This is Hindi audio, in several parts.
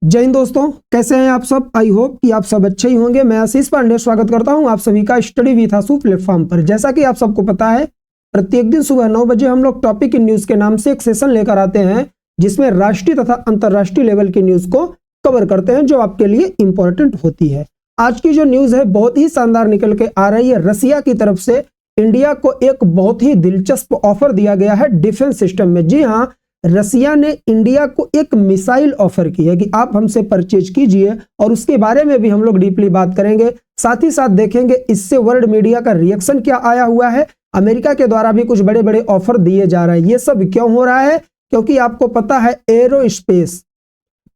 जय हिंद दोस्तों, कैसे हैं आप सब। आई होप कि आप सब अच्छे ही होंगे। मैं आशीष पांडे स्वागत करता हूं आप सभी का स्टडी विथ आशु प्लेटफॉर्म पर। जैसा कि आप सबको पता है, प्रत्येक दिन सुबह 9 बजे हम लोग टॉपिक इन न्यूज के नाम से एक सेशन लेकर आते हैं, जिसमें राष्ट्रीय तथा अंतर्राष्ट्रीय लेवल की न्यूज को कवर करते हैं जो आपके लिए इंपॉर्टेंट होती है। आज की जो न्यूज है बहुत ही शानदार निकल के आ रही है। रसिया की तरफ से इंडिया को एक बहुत ही दिलचस्प ऑफर दिया गया है डिफेंस सिस्टम में। जी हाँ, रसिया ने इंडिया को एक मिसाइल ऑफर की है कि आप हमसे परचेज कीजिए, और उसके बारे में भी हम लोग डीपली बात करेंगे। साथ ही साथ देखेंगे इससे वर्ल्ड मीडिया का रिएक्शन क्या आया हुआ है। अमेरिका के द्वारा भी कुछ बड़े बड़े ऑफर दिए जा रहे हैं। ये सब क्यों हो रहा है? क्योंकि आपको पता है एरोस्पेस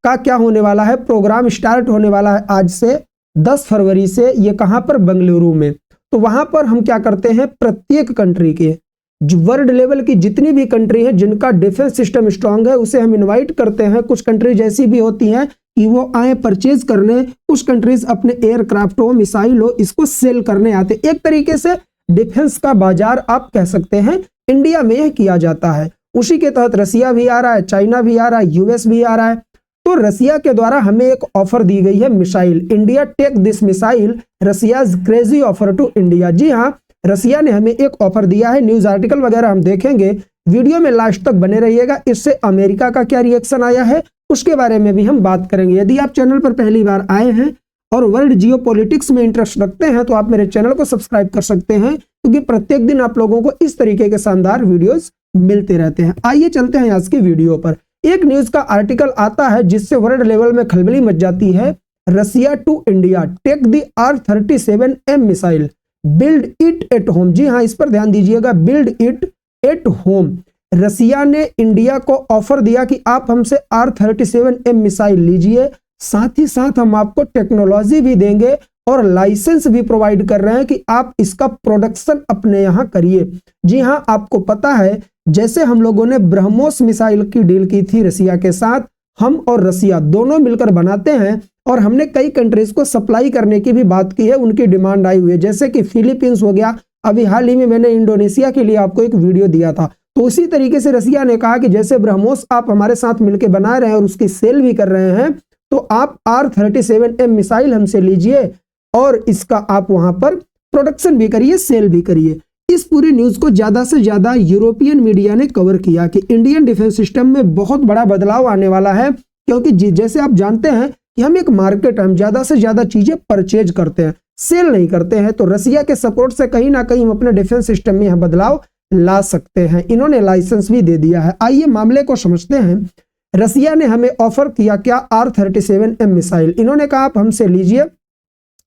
का क्या होने वाला है। प्रोग्राम स्टार्ट होने वाला है आज से 10 फरवरी से। ये कहां पर? बेंगलुरु में। तो वहां पर हम क्या करते हैं, प्रत्येक कंट्री के वर्ल्ड लेवल की जितनी भी कंट्री है जिनका डिफेंस सिस्टम स्ट्रांग है, उसे हम इनवाइट करते हैं। कुछ कंट्रीज ऐसी भी होती हैं कि वो आए परचेज करने, कुछ कंट्रीज अपने एयरक्राफ्ट हो, मिसाइल हो, इसको सेल करने आते। एक तरीके से डिफेंस का बाजार आप कह सकते हैं इंडिया में यह किया जाता है। उसी के तहत रसिया भी आ रहा है, चाइना भी आ रहा है, यूएस भी आ रहा है। तो रसिया के द्वारा हमें एक ऑफर दी गई है missile. India take this missile, Russia's crazy offer to India. जी हाँ, रसिया ने हमें एक ऑफर दिया है। न्यूज आर्टिकल वगैरह हम देखेंगे, वीडियो में लास्ट तक बने रहिएगा। इससे अमेरिका का क्या रिएक्शन आया है उसके बारे में भी हम बात करेंगे। यदि आप चैनल पर पहली बार आए हैं और वर्ल्ड जियोपॉलिटिक्स में इंटरेस्ट रखते हैं तो आप मेरे चैनल को सब्सक्राइब कर सकते हैं, क्योंकि प्रत्येक दिन आप लोगों को इस तरीके के शानदार वीडियोस मिलते रहते हैं। आइए चलते हैं आज की वीडियो पर। एक न्यूज का आर्टिकल आता है जिससे वर्ल्ड लेवल में खलबली मच जाती है। Russia to India take the R-37M missile, build it at home. जी हाँ, इस पर ध्यान दीजिएगा, build it at home. Russia ने इंडिया को ऑफर दिया कि आप हमसे R-37M मिसाइल लीजिए, साथ ही साथ हम आपको टेक्नोलॉजी भी देंगे और लाइसेंस भी प्रोवाइड कर रहे हैं कि आप इसका प्रोडक्शन अपने यहाँ करिए। जी हाँ, आपको पता है जैसे हम लोगों ने ब्रह्मोस मिसाइल की डील की थी रसिया के साथ, हम और रसिया दोनों मिलकर बनाते हैं और हमने कई कंट्रीज को सप्लाई करने की भी बात की है। उनकी डिमांड आई हुई है, जैसे कि फिलीपींस हो गया। अभी हाल ही में मैंने इंडोनेशिया के लिए आपको एक वीडियो दिया था। तो उसी तरीके से रसिया ने कहा कि जैसे ब्रह्मोस आप हमारे साथ मिलकर बना रहे हैं और उसकी सेल भी कर रहे हैं, तो आप R-37M मिसाइल हमसे लीजिए और इसका आप वहां पर प्रोडक्शन भी करिए, सेल भी करिए। इस पूरी न्यूज को ज्यादा से ज्यादा यूरोपियन मीडिया ने कवर किया कि इंडियन डिफेंस सिस्टम में बहुत बड़ा बदलाव आने वाला है। क्योंकि जैसे आप जानते हैं कि हम एक मार्केट, हम ज्यादा से ज्यादा चीजें परचेज करते हैं, सेल नहीं करते हैं। तो रसिया के सपोर्ट से कहीं ना कहीं हम अपने डिफेंस सिस्टम में यह बदलाव ला सकते हैं। इन्होंने लाइसेंस भी दे दिया है। आइए मामले को समझते हैं। रसिया ने हमें ऑफर किया क्या? R-37M missile. इन्होंने कहा आप हमसे लीजिए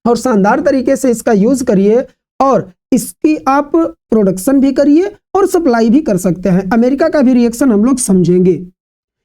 और शानदार तरीके से इसका यूज करिए और इसकी आप प्रोडक्शन भी करिए और सप्लाई भी कर सकते हैं। अमेरिका का भी रिएक्शन हम लोग समझेंगे।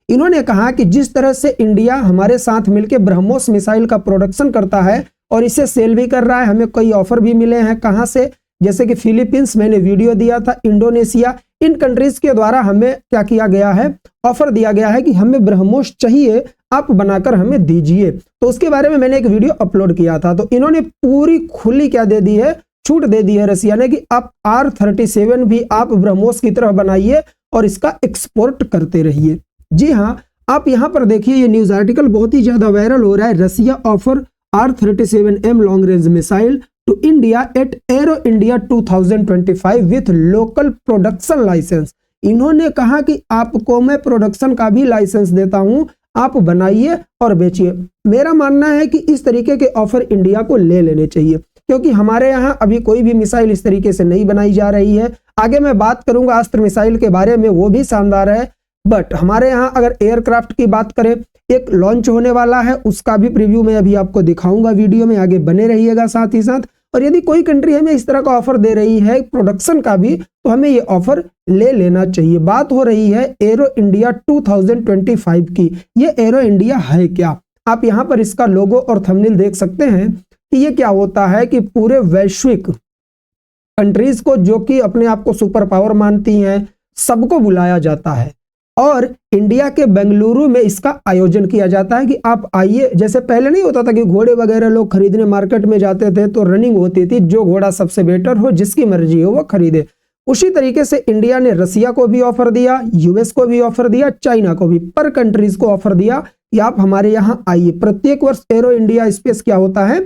इन्होंने कहा कि जिस तरह से इंडिया हमारे साथ मिलकर ब्रह्मोस मिसाइल का प्रोडक्शन करता है और इसे सेल भी कर रहा है, हमें कई ऑफर भी मिले हैं। कहां से? जैसे कि फिलीपींस, मैंने वीडियो दिया था, इंडोनेशिया, इन कंट्रीज के द्वारा हमें क्या किया गया है, ऑफर दिया गया है कि हमें ब्रह्मोस चाहिए, आप बनाकर हमें दीजिए। तो उसके बारे में मैंने एक वीडियो अपलोड किया था। तो इन्होंने पूरी खुली क्या दे दी है, छूट दे दी है रसिया ने कि आप R-37 भी आप ब्रह्मोस की तरह बनाइए और इसका एक्सपोर्ट करते रहिए। जी हाँ, आप यहां पर देखिए, ये न्यूज आर्टिकल बहुत ही ज्यादा वायरल हो रहा है। Russia offer R-37M long range missile to India at Aero India 2025 with local production licence. इन्होंने कहा कि आपको मैं प्रोडक्शन का भी लाइसेंस देता हूं, आप बनाइए और बेचिए। मेरा मानना है कि इस तरीके के ऑफर इंडिया को ले लेने चाहिए, क्योंकि हमारे यहाँ अभी कोई भी मिसाइल इस तरीके से नहीं बनाई जा रही है। आगे मैं बात करूंगा अस्त्र मिसाइल के बारे में, वो भी शानदार है। बट हमारे यहाँ अगर एयरक्राफ्ट की बात करें, एक लॉन्च होने वाला है, उसका भी प्रीव्यू मैं अभी आपको दिखाऊंगा वीडियो में, आगे बने रहिएगा साथ ही साथ। और यदि कोई कंट्री हमें इस तरह का ऑफर दे रही है प्रोडक्शन का भी, तो हमें ये ऑफर ले लेना चाहिए। बात हो रही है एरो इंडिया 2025 की। ये एरो इंडिया है क्या? आप यहाँ पर इसका लोगो और थंबनेल देख सकते हैं कि ये क्या होता है कि पूरे वैश्विक कंट्रीज को, जो कि अपने आप को सुपर पावर मानती हैं, सबको बुलाया जाता है और इंडिया के बेंगलुरु में इसका आयोजन किया जाता है कि आप आइए। जैसे पहले नहीं होता था कि घोड़े वगैरह लोग खरीदने मार्केट में जाते थे तो रनिंग होती थी, जो घोड़ा सबसे बेटर हो, जिसकी मर्जी हो वो खरीदे। उसी तरीके से इंडिया ने रसिया को भी ऑफर दिया, यूएस को भी ऑफर दिया, चाइना को भी, पर कंट्रीज को ऑफर दिया कि आप हमारे यहाँ आइए। प्रत्येक वर्ष एरो इंडिया स्पेस क्या होता है,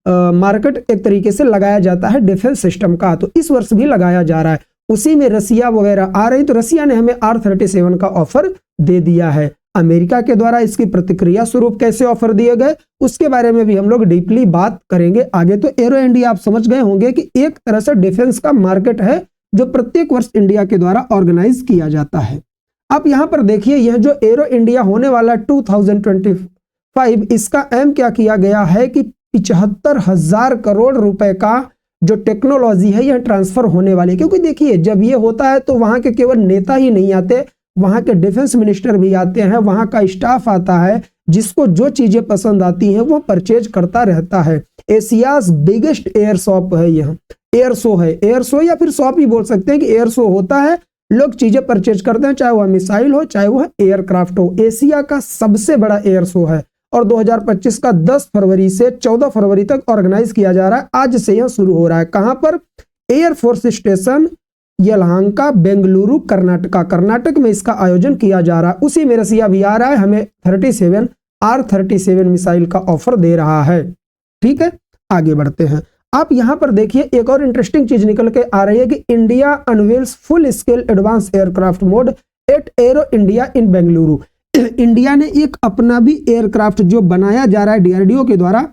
मार्केट एक तरीके से लगाया जाता है डिफेंस सिस्टम का, तो इस वर्ष भी लगाया जा रहा है। उसी में रसिया वगैरह आ रही, तो रसिया ने हमें R-37 का ऑफर दे दिया है। अमेरिका के द्वारा इसकी प्रतिक्रिया स्वरूप कैसे ऑफर दिए गए उसके बारे में भी हम लोग डीपली बात करेंगे आगे। तो एरो इंडिया आप समझ गए होंगे कि एक तरह से डिफेंस का मार्केट है जो प्रत्येक वर्ष इंडिया के द्वारा ऑर्गेनाइज किया जाता है। आप यहां पर देखिए, यह जो एरो इंडिया होने वाला 2025, इसका एम क्या किया गया है कि 75,000 करोड़ रुपए का जो टेक्नोलॉजी है यह ट्रांसफर होने वाली है। क्योंकि देखिए, जब ये होता है तो वहां के केवल नेता ही नहीं आते, वहां के डिफेंस मिनिस्टर भी आते हैं, वहां का स्टाफ आता है, जिसको जो चीजें पसंद आती हैं वो परचेज करता रहता है। एशियाज बिगेस्ट एयर शॉप है, यह एयर शो है, एयर शो या फिर शॉप ही बोल सकते हैं कि एयर शो होता है, लोग चीजें परचेज करते हैं, चाहे वह मिसाइल हो चाहे वह एयरक्राफ्ट हो। एशिया का सबसे बड़ा एयर शो है और 2025 का 10 फरवरी से 14 फरवरी तक ऑर्गेनाइज किया जा रहा है। आज से यह शुरू हो रहा है। कहां पर, एयरफोर्स स्टेशन यलहंका, बेंगलुरु, कर्नाटक में इसका आयोजन किया जा रहा है। उसी में रसिया भी आ रहा है, हमें R-37 मिसाइल का ऑफर दे रहा है। ठीक है, आगे बढ़ते हैं। आप यहां पर देखिए, एक और इंटरेस्टिंग चीज निकल के आ रही है कि India unveils full scale advance aircraft mode eight Aero India in Bengaluru. India ने एक अपना भी एयरक्राफ्ट जो बनाया जा रहा है DRDO के द्वारा,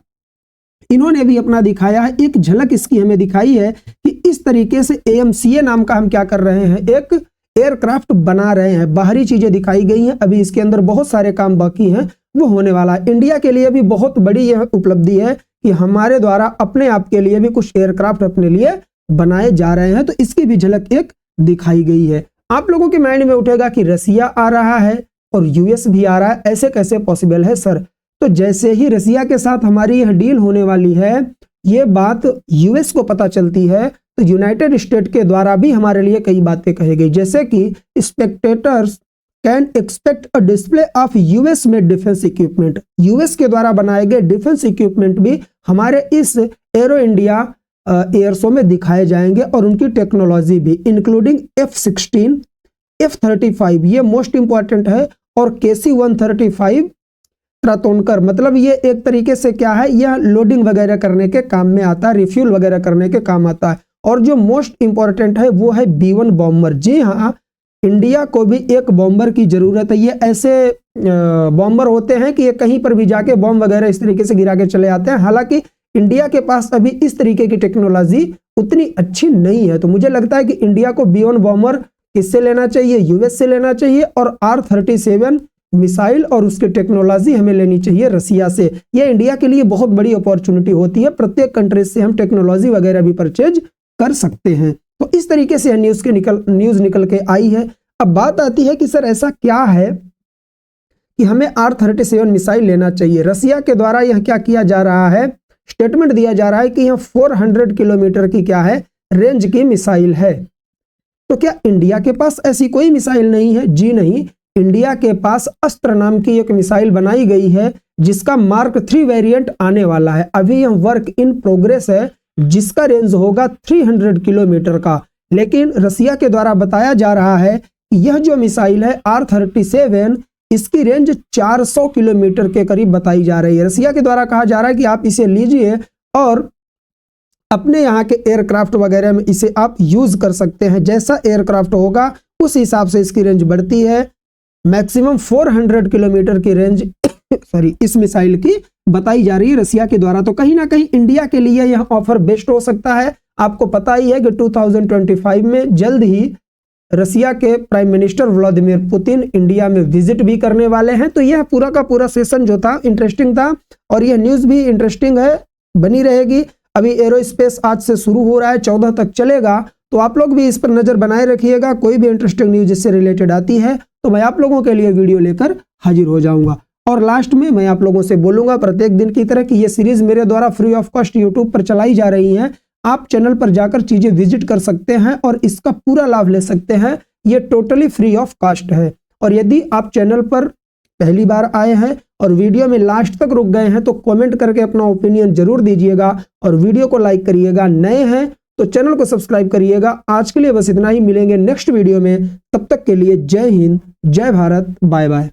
इन्होंने भी अपना दिखाया है। एक झलक इसकी हमें दिखाई है कि इस तरीके से AMCA नाम का हम क्या कर रहे हैं, एक एयरक्राफ्ट बना रहे हैं। बाहरी चीजें दिखाई गई हैं, अभी इसके अंदर बहुत सारे काम बाकी हैं, वो होने वाला है। इंडिया के लिए भी बहुत बड़ी यह उपलब्धि है कि हमारे द्वारा अपने आप के लिए भी कुछ एयरक्राफ्ट अपने लिए बनाए जा रहे हैं, तो इसकी भी झलक एक दिखाई गई है। आप लोगों के माइंड में उठेगा कि रसिया आ रहा है और यूएस भी आ रहा है, ऐसे कैसे पॉसिबल है सर? तो जैसे ही रसिया के साथ हमारी यह डील होने वाली है, ये बात यूएस को पता चलती है, तो यूनाइटेड स्टेट के द्वारा भी हमारे लिए कई बातें कही गई, जैसे कि spectators can expect a display of US में डिफेंस इक्विपमेंट। यूएस के द्वारा बनाए गए डिफेंस इक्विपमेंट भी हमारे इस एरो इंडिया एयर शो में दिखाए जाएंगे और उनकी टेक्नोलॉजी भी, इंक्लूडिंग F-16, F-35, ये मोस्ट इंपॉर्टेंट है, और KC-135 त्रातोनकर। मतलब ये एक तरीके से क्या है, यह लोडिंग वगैरह करने के काम में आता है, रिफ्यूल वगैरह करने के काम आता है। और जो मोस्ट इंपॉर्टेंट है वो है B-1 बॉम्बर। जी हाँ, इंडिया को भी एक बॉम्बर की जरूरत है। ये ऐसे बॉम्बर होते हैं कि ये कहीं पर भी जाके बॉम्ब वगैरह इस तरीके से गिरा के चले आते हैं। हालांकि इंडिया के पास अभी इस तरीके की टेक्नोलॉजी उतनी अच्छी नहीं है, तो मुझे लगता है कि इंडिया को B-1 बॉम्बर किससे लेना चाहिए, यूएस से लेना चाहिए, और R-37 मिसाइल और उसकी टेक्नोलॉजी हमें लेनी चाहिए रसिया से। यह इंडिया के लिए बहुत बड़ी अपॉर्चुनिटी होती है, प्रत्येक कंट्री से हम टेक्नोलॉजी वगैरह भी परचेज कर सकते हैं। तो इस तरीके से न्यूज निकल के आई है। अब बात आती है कि सर ऐसा क्या है कि हमें R-37 मिसाइल लेना चाहिए। रसिया के द्वारा यह क्या किया जा रहा है, स्टेटमेंट दिया जा रहा है कि यह 400 किलोमीटर की क्या है, रेंज की मिसाइल है। तो क्या इंडिया के पास ऐसी कोई मिसाइल नहीं है? जी नहीं, इंडिया के पास अस्त्र नाम की एक मिसाइल बनाई गई है जिसका Mark 3 वेरिएंट आने वाला है। अभी यह वर्क इन प्रोग्रेस है, जिसका रेंज होगा 300 किलोमीटर का। लेकिन रसिया के द्वारा बताया जा रहा है कि यह जो मिसाइल है R-37, इसकी रेंज 400 किलोमीटर के करीब बताई जा रही है। रसिया के द्वारा कहा जा रहा है कि आप इसे लीजिए और अपने यहाँ के एयरक्राफ्ट वगैरह में इसे आप यूज कर सकते हैं। जैसा एयरक्राफ्ट होगा उस हिसाब से इसकी रेंज बढ़ती है। मैक्सिमम 400 किलोमीटर की रेंज इस मिसाइल की बताई जा रही है रसिया के द्वारा। तो कहीं ना कहीं इंडिया के लिए यह ऑफर बेस्ट हो सकता है। आपको पता ही है कि 2025 में जल्द ही रसिया के prime minister Vladimir Putin India में विजिट भी करने वाले हैं। तो यह पूरा का पूरा सेशन जो था इंटरेस्टिंग था, और यह न्यूज भी इंटरेस्टिंग है, बनी रहेगी। अभी एरोस्पेस आज से शुरू हो रहा है, 14 तक चलेगा, तो आप लोग भी इस पर नजर बनाए रखिएगा। कोई भी इंटरेस्टिंग न्यूज इससे रिलेटेड आती है तो मैं आप लोगों के लिए वीडियो लेकर हाजिर हो जाऊंगा। और लास्ट में मैं आप लोगों से बोलूंगा प्रत्येक दिन की तरह कि ये सीरीज मेरे द्वारा फ्री ऑफ कॉस्ट यूट्यूब पर चलाई जा रही है। आप चैनल पर जाकर चीजें विजिट कर सकते हैं और इसका पूरा लाभ ले सकते हैं। ये टोटली फ्री ऑफ कॉस्ट है। और यदि आप चैनल पर पहली बार आए हैं और वीडियो में लास्ट तक रुक गए हैं तो कमेंट करके अपना ओपिनियन जरूर दीजिएगा और वीडियो को लाइक करिएगा। नए हैं तो चैनल को सब्सक्राइब करिएगा। आज के लिए बस इतना ही, मिलेंगे नेक्स्ट वीडियो में, तब तक के लिए जय हिंद, जय भारत, बाय बाय।